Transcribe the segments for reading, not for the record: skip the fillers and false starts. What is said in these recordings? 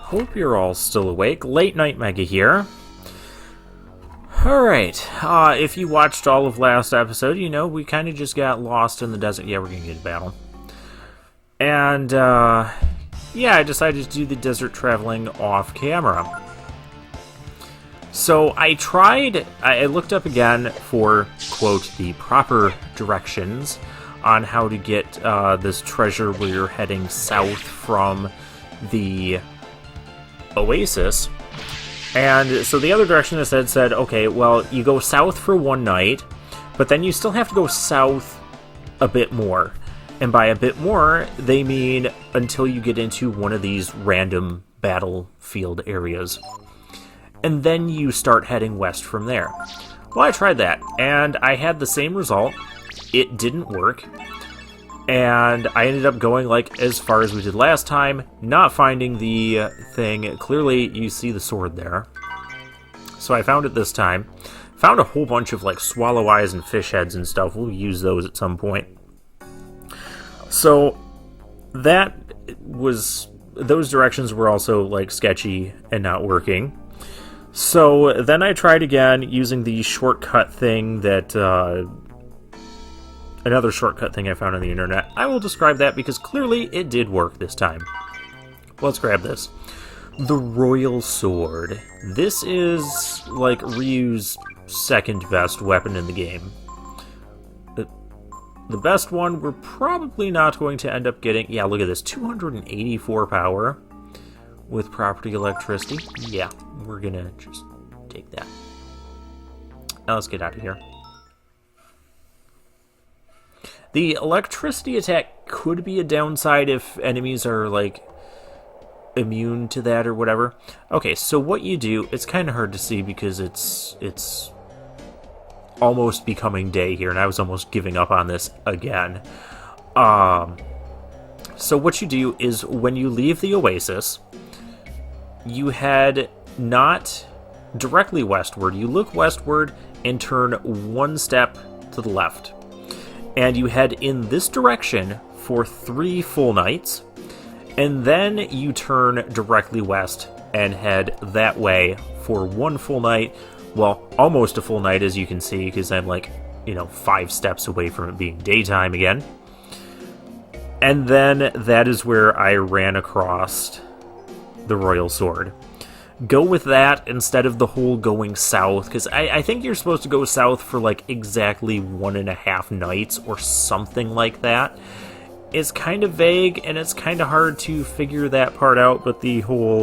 Hope you're all still awake. Late Night Mega here. Alright, if you watched all of last episode, you know we kind of just got lost in the desert. Yeah, we're gonna get a battle. And, yeah, I decided to do the desert traveling off camera. So I looked up again for, quote, the proper directions on how to get this treasure where you're heading south from the Oasis. And so the other direction that said, okay, well, you go south for one night, but then you still have to go south a bit more. And by a bit more, they mean until you get into one of these random battlefield areas. And then you start heading west from there. Well, I tried that, and I had the same result. It didn't work. And I ended up going like as far as we did last time, not finding the thing. Clearly, you see the sword there. So I found it this time. Found a whole bunch of like swallow eyes and fish heads and stuff. We'll use those at some point. So that was, those directions were also like sketchy and not working. So then I tried again using the shortcut thing that, another shortcut thing I found on the internet. I will describe that because clearly it did work this time. Let's grab this. The Royal Sword. This is like Ryu's second best weapon in the game. The best one we're probably not going to end up getting. Yeah, look at this. 284 power with property electricity. Yeah, we're gonna just take that. Now let's get out of here. The electricity attack could be a downside if enemies are, like, immune to that or whatever. Okay, so what you do, it's kind of hard to see because it's almost becoming day here, and I was almost giving up on this again. So what you do is when you leave the Oasis, you head not directly westward. You look westward and turn one step to the left. And you head in this direction for 3 full nights, and then you turn directly west and head that way for 1 full night. Well, almost a full night, as you can see, because I'm like, 5 steps away from it being daytime again. And then that is where I ran across the Royal Sword. Go with that instead of the whole going south, because I think you're supposed to go south for like exactly 1.5 nights or something like that. It's kind of vague and it's kind of hard to figure that part out, but the whole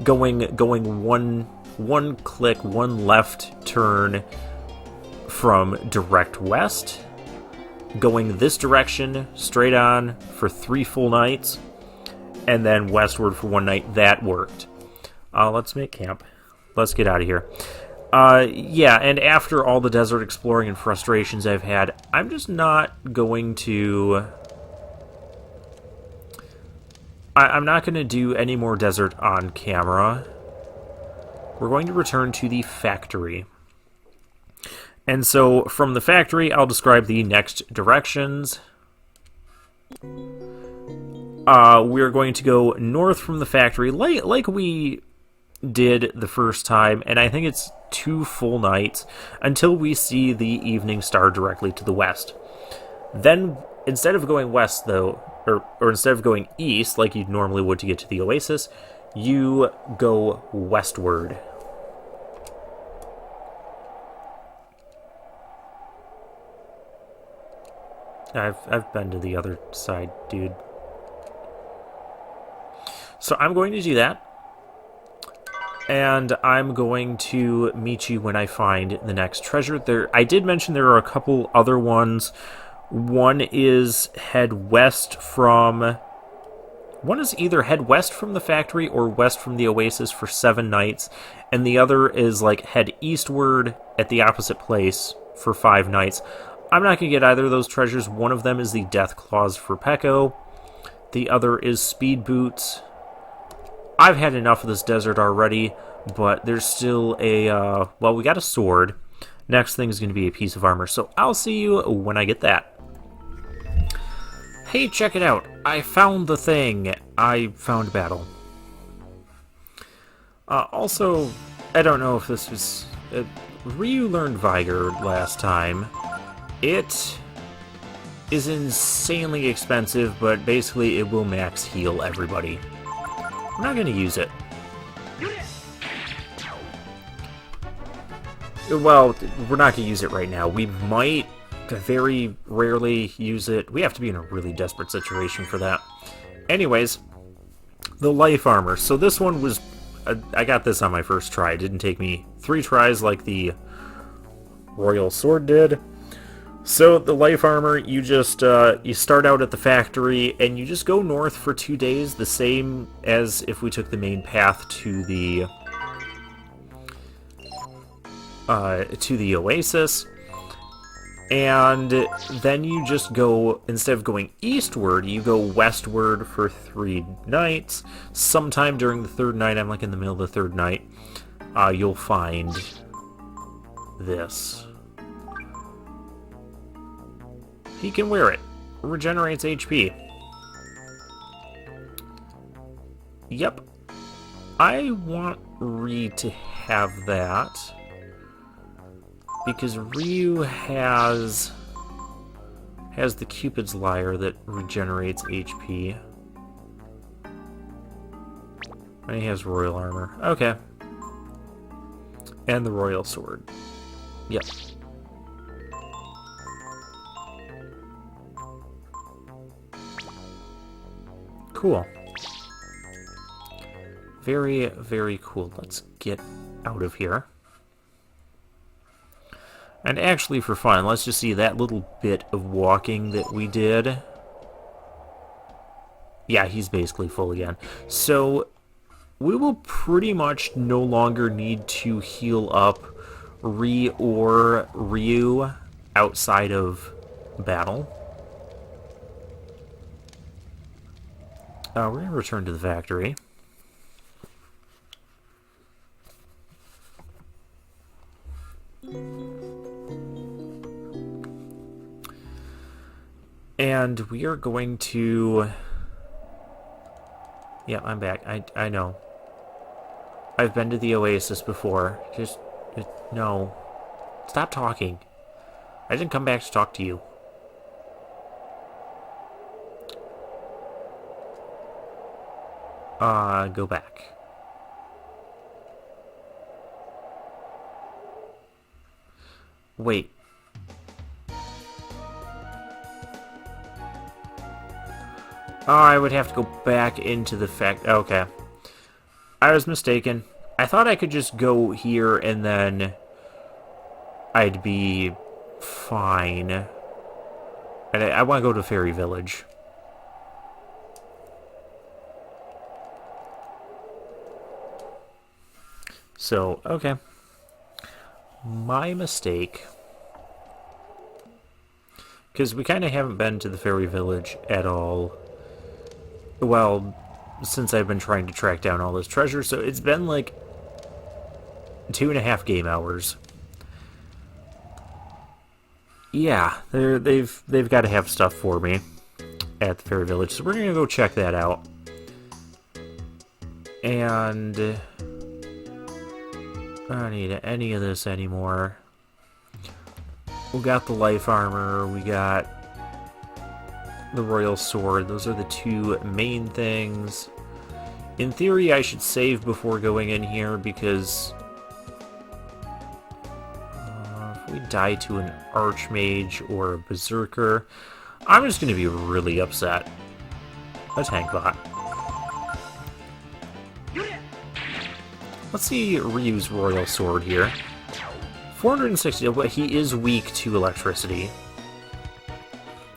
going one click, one left turn from direct west, going this direction straight on for 3 full nights, and then westward for 1 night, that worked. Let's make camp. Let's get out of here. Yeah, and after all the desert exploring and frustrations I've had, I'm just not going to... I'm not going to do any more desert on camera. We're going to return to the factory. And so, from the factory, I'll describe the next directions. We're going to go north from the factory, like we did the first time, and I think it's 2 full nights, until we see the evening star directly to the west. Then, instead of going west, though, or instead of going east, like you normally would to get to the Oasis, you go westward. I've been to the other side, dude. So I'm going to do that, and I'm going to meet you when I find the next treasure. I did mention there are a couple other ones. One is head west from... One is either head west from the factory or west from the Oasis for 7 nights, and the other is like head eastward at the opposite place for 5 nights. I'm not going to get either of those treasures. One of them is the Death Claws for Peko. The other is Speed Boots. I've had enough of this desert already, but there's still a, well, we got a sword. Next thing is going to be a piece of armor, so I'll see you when I get that. Hey, check it out. I found the thing. I found battle. Also, I don't know if this was... Ryu learned Vigor last time. It is insanely expensive, but basically it will max heal everybody. I'm not going to use it. Well, we're not going to use it right now. We might very rarely use it. We have to be in a really desperate situation for that. Anyways, the life armor. So this one was... I got this on my first try. It didn't take me 3 tries like the Royal Sword did. So the life armor, you just you start out at the factory and you just go north for 2 days, the same as if we took the main path to the Oasis. And then you just go, instead of going eastward, you go westward for 3 nights. Sometime during the 3rd night, I'm like in the middle of the 3rd night, you'll find this. He can wear it. Regenerates HP. Yep. I want Ryu to have that. Because Ryu has the Cupid's Lyre that regenerates HP. And he has Royal Armor. Okay. And the Royal Sword. Yep. Cool. Very, very cool. Let's get out of here. And actually, for fun, let's just see that little bit of walking that we did. Yeah, he's basically full again. So, we will pretty much no longer need to heal up Ryu outside of battle. We're going to return to the factory. And we are going to... Yeah, I'm back. I know. I've been to the Oasis before. Just... No. Stop talking. I didn't come back to talk to you. Go back. Wait. Oh, I would have to go back into the okay. I was mistaken. I thought I could just go here and then I'd be fine. And I want to go to Fairy Village. So, okay. My mistake. Because we kind of haven't been to the Fairy Village at all. Well, since I've been trying to track down all this treasure, so it's been like 2.5 game hours. Yeah, they've got to have stuff for me at the Fairy Village, so we're gonna go check that out. And I don't need any of this anymore. We got the life armor, we got the Royal Sword. Those are the 2 main things. In theory, I should save before going in here because if we die to an Archmage or a Berserker, I'm just going to be really upset. A tank bot. Let's see Ryu's Royal Sword here. 460, but he is weak to electricity.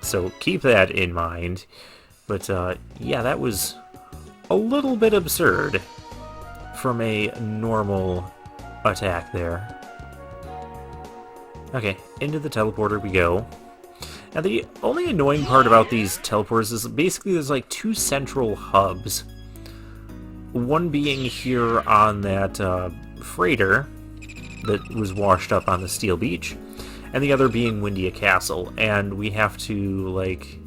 So keep that in mind. But yeah, that was a little bit absurd from a normal attack there. Okay, into the teleporter we go. Now the only annoying part about these teleporters is basically there's like 2 central hubs. One being here on that freighter that was washed up on the Steel Beach, and the other being Windia Castle, and we have to, like,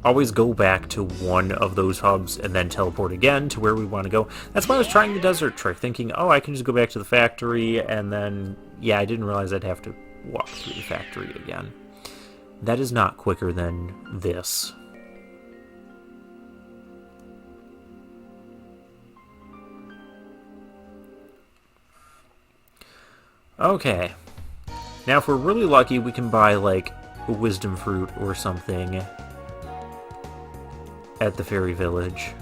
always go back to one of those hubs and then teleport again to where we want to go. That's why I was trying the desert trick, thinking, oh, I can just go back to the factory, and then, yeah, I didn't realize I'd have to walk through the factory again. That is not quicker than this. Okay. Now, if we're really lucky, we can buy, like, a wisdom fruit or something at the fairy village.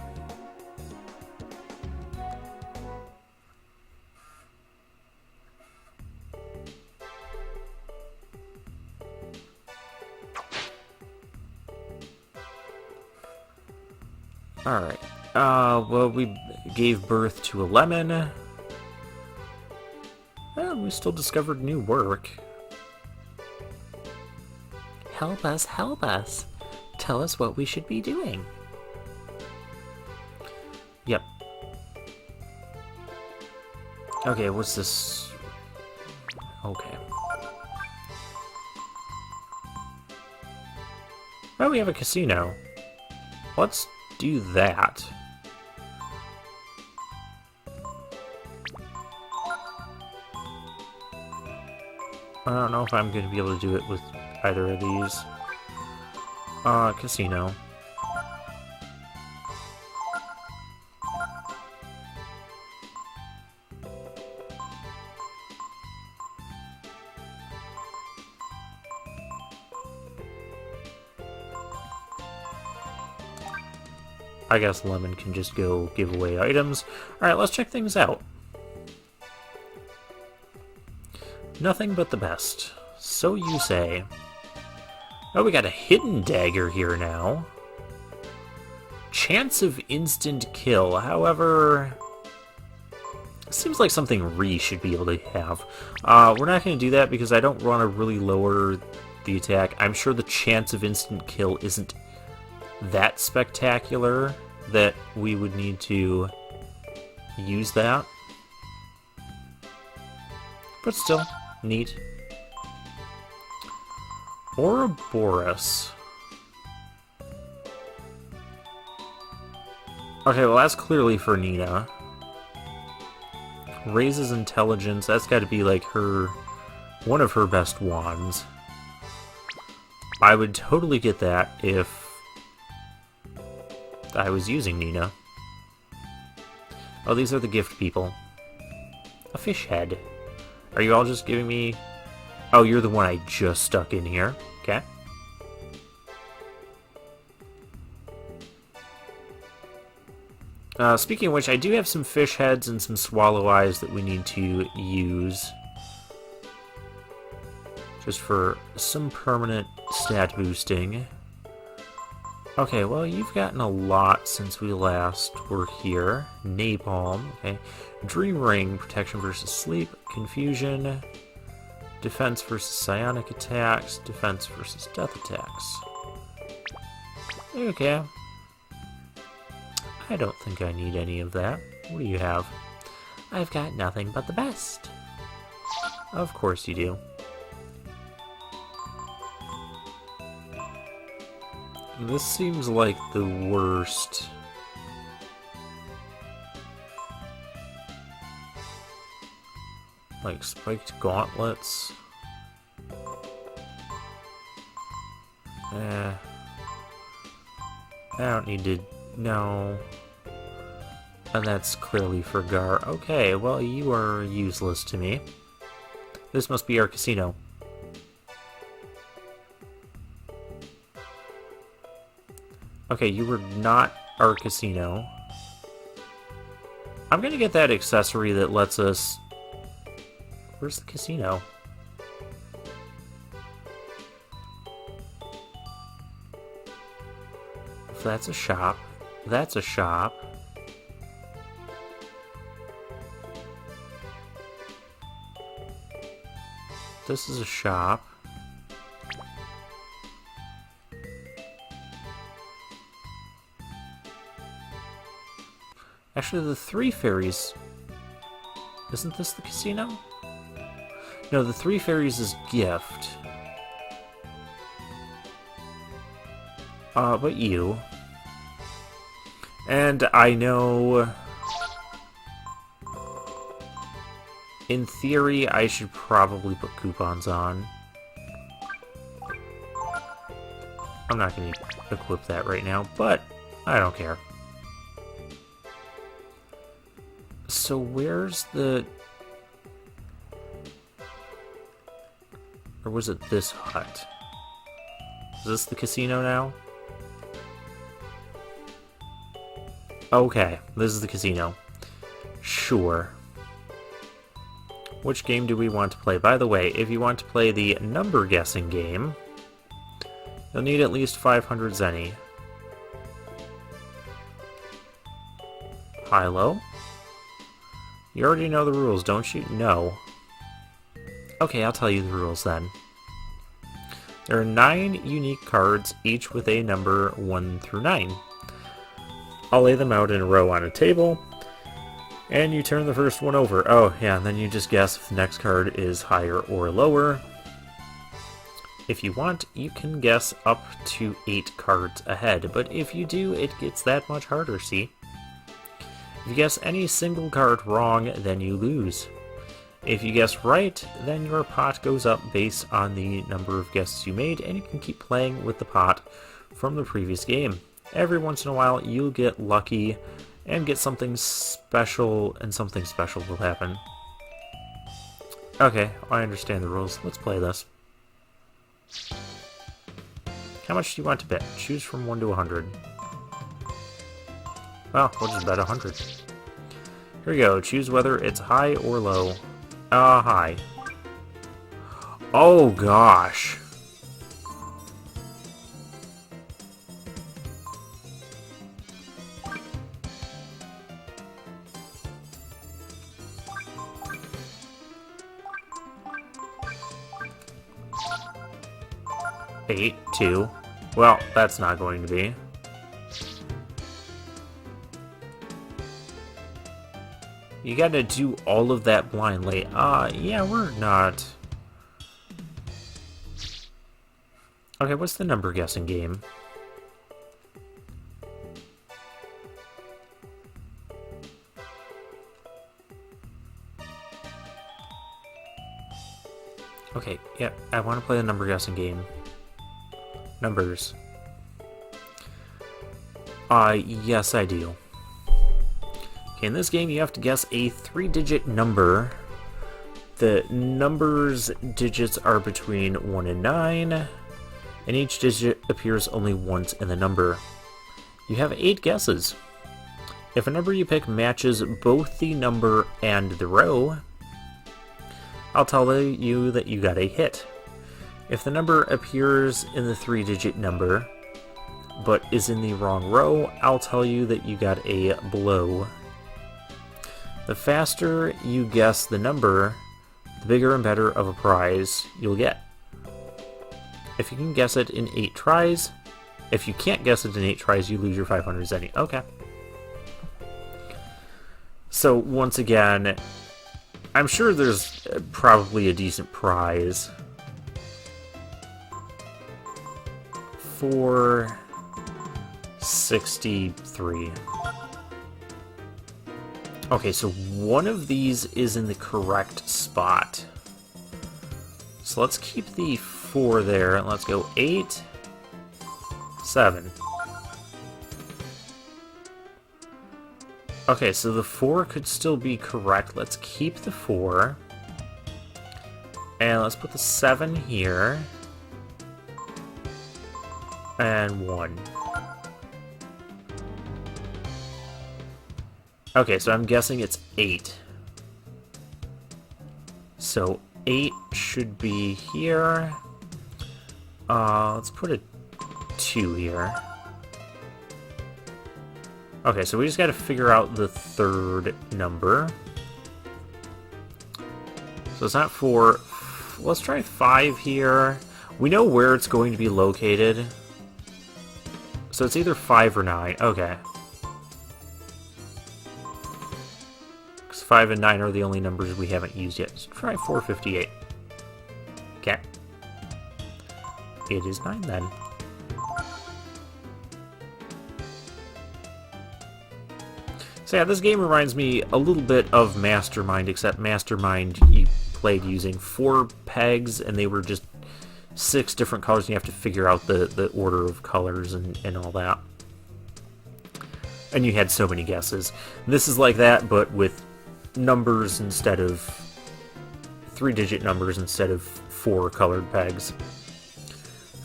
Alright. Well, we gave birth to a lemon. We still discovered new work. Help us, help us. Tell us what we should be doing. Yep. Okay, what's this? Okay. Oh, we have a casino. Let's do that. I don't know if I'm going to be able to do it with either of these. Casino. I guess Lemon can just go give away items. Alright, let's check things out. Nothing but the best. So you say. Oh, we got a hidden dagger here now. Chance of instant kill. However, seems like something Ree should be able to have. We're not going to do that because I don't want to really lower the attack. I'm sure the chance of instant kill isn't that spectacular that we would need to use that. But still, neat. Ouroboros. Okay, well that's clearly for Nina. Raises intelligence, that's gotta be like one of her best wands. I would totally get that if I was using Nina. Oh, these are the gift people. A fish head. Are you all just giving me... Oh, you're the one I just stuck in here. Okay. Speaking of which, I do have some fish heads and some swallow eyes that we need to use. Just for some permanent stat boosting. Okay, well, you've gotten a lot since we last were here. Napalm, okay. Dream Ring, protection versus sleep. Confusion. Defense versus psionic attacks. Defense versus death attacks. Okay. I don't think I need any of that. What do you have? I've got nothing but the best. Of course you do. This seems like the worst. Like spiked gauntlets. I don't need to... No. And that's clearly for Gar. Okay, well, you are useless to me. This must be our casino. Okay, you were not our casino. I'm gonna get that accessory that lets us... Where's the casino? If that's a shop. That's a shop. This is a shop. Actually, the Three Fairies... Isn't this the casino? No, the Three Fairies is gift. but you. And I know... in theory, I should probably put coupons on. I'm not going to equip that right now, but I don't care. So where's the... or was it this hut? Is this the casino now? Okay, this is the casino. Sure. Which game do we want to play? By the way, if you want to play the number guessing game, you'll need at least 500 zenny. Hilo? You already know the rules, don't you? No. Okay, I'll tell you the rules then. There are 9 unique cards, each with a number 1 through 9. I'll lay them out in a row on a table, and you turn the first one over. Oh, yeah, and then you just guess if the next card is higher or lower. If you want, you can guess up to 8 cards ahead, but if you do, it gets that much harder, see? If you guess any single card wrong, then you lose. If you guess right, then your pot goes up based on the number of guesses you made, and you can keep playing with the pot from the previous game. Every once in a while, you'll get lucky and get something special, and something special will happen. Okay, I understand the rules. Let's play this. How much do you want to bet? Choose from 1 to 100. Well, we'll just bet 100. Here we go. Choose whether it's high or low. High. Oh, gosh. Eight, 2. Well, that's not going to be. You gotta do all of that blindly. Yeah, we're not. Okay, what's the number guessing game? Okay, yeah, I want to play the number guessing game. Numbers. Yes, I do. Okay, in this game, you have to guess a 3-digit number. The numbers digits are between 1 and 9, and each digit appears only once in the number. You have 8 guesses. If a number you pick matches both the number and the row, I'll tell you that you got a hit. If the number appears in the 3-digit number, but is in the wrong row, I'll tell you that you got a blow. The faster you guess the number, the bigger and better of a prize you'll get. If you can guess it in 8 tries, if you can't guess it in 8 tries, you lose your 500 zenny. Okay. So, once again, I'm sure there's probably a decent prize. 463. Okay, so one of these is in the correct spot. So let's keep the 4 there, and let's go 8, 7. Okay, so the 4 could still be correct. Let's keep the 4. And let's put the 7 here. And 1. Okay, so I'm guessing it's 8. So 8 should be here. Let's put a 2 here. Okay, so we just gotta figure out the 3rd number. So it's not 4. Let's try 5 here. We know where it's going to be located. So it's either 5 or 9. Okay. 5 and 9 are the only numbers we haven't used yet. So try 458. Okay. It is 9 then. So yeah, this game reminds me a little bit of Mastermind, except Mastermind you played using 4 pegs, and they were just 6 different colors, and you have to figure out the order of colors and all that. And you had so many guesses. This is like that, but with numbers instead of 3-digit numbers instead of 4 colored pegs.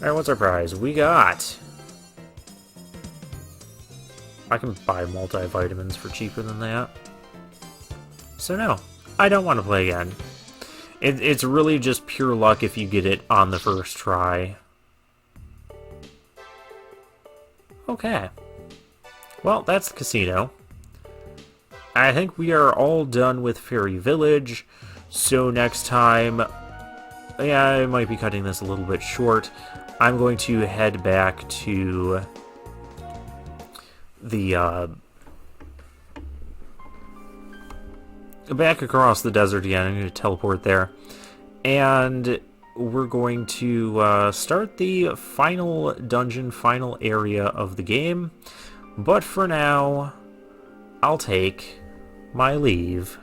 Alright, what's our prize? We got... I can buy multivitamins for cheaper than that. So no, I don't want to play again. It's really just pure luck if you get it on the first try. Okay. Well, that's the casino. I think we are all done with Fairy Village, so next time... Yeah, I might be cutting this a little bit short. I'm going to head back to the, back across the desert again. I'm going to teleport there. And we're going to start the final dungeon, final area of the game. But for now, I'll take my leave.